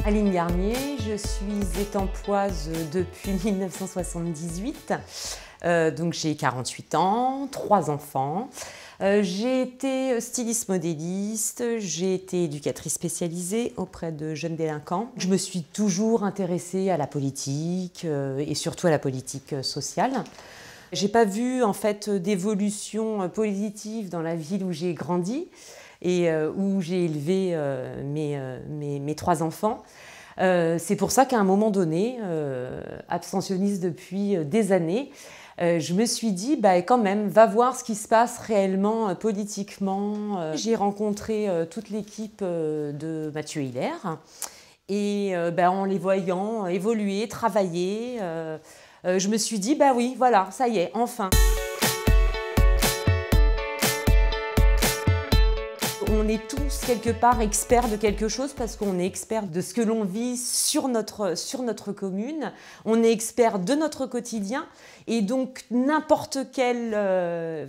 Aline Garnier, je suis étampoise depuis 1978, donc j'ai 48 ans, 3 enfants. J'ai été styliste modéliste, j'ai été éducatrice spécialisée auprès de jeunes délinquants. Je me suis toujours intéressée à la politique et surtout à la politique sociale. J'ai pas vu en fait d'évolution positive dans la ville où j'ai grandi et où j'ai élevé mes 3 enfants. C'est pour ça qu'à un moment donné, abstentionniste depuis des années, je me suis dit, quand même, va voir ce qui se passe réellement politiquement. J'ai rencontré toute l'équipe de Mathieu Hilaire et en les voyant évoluer, travailler, je me suis dit, oui, voilà, ça y est, enfin. On est tous quelque part experts de quelque chose parce qu'on est experts de ce que l'on vit sur notre commune, on est experts de notre quotidien et donc n'importe quel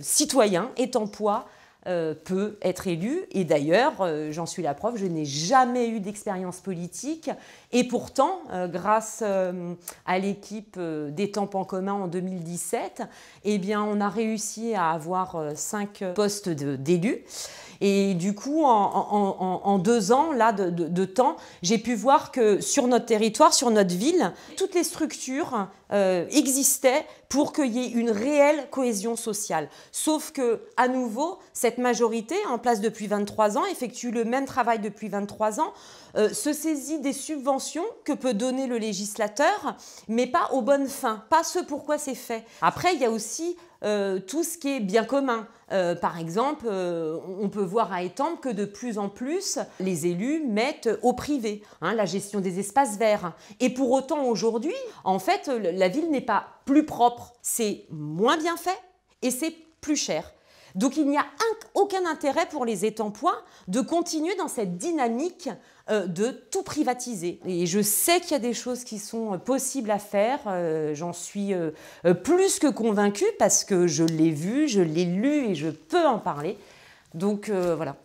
citoyen étampois peut être élu. Et d'ailleurs, j'en suis la preuve, je n'ai jamais eu d'expérience politique et pourtant, grâce à l'équipe d'Étampes en commun en 2017, on a réussi à avoir 5 postes d'élus. Et du coup, en 2 ans là, de temps, j'ai pu voir que sur notre territoire, sur notre ville, toutes les structures existaient pour qu'il y ait une réelle cohésion sociale. Sauf que, à nouveau, cette majorité, en place depuis 23 ans, effectue le même travail depuis 23 ans, se saisit des subventions que peut donner le législateur, mais pas aux bonnes fins, pas ce pourquoi c'est fait. Après, il y a aussi tout ce qui est bien commun. Par exemple, on peut voir à Étampes que de plus en plus, les élus mettent au privé la gestion des espaces verts. Et pour autant, aujourd'hui, en fait, la ville n'est pas plus propre. C'est moins bien fait et c'est plus cher. Donc il n'y a aucun intérêt pour les Étampois de continuer dans cette dynamique de tout privatiser. Et je sais qu'il y a des choses qui sont possibles à faire, j'en suis plus que convaincue parce que je l'ai vu, je l'ai lu et je peux en parler. Donc voilà.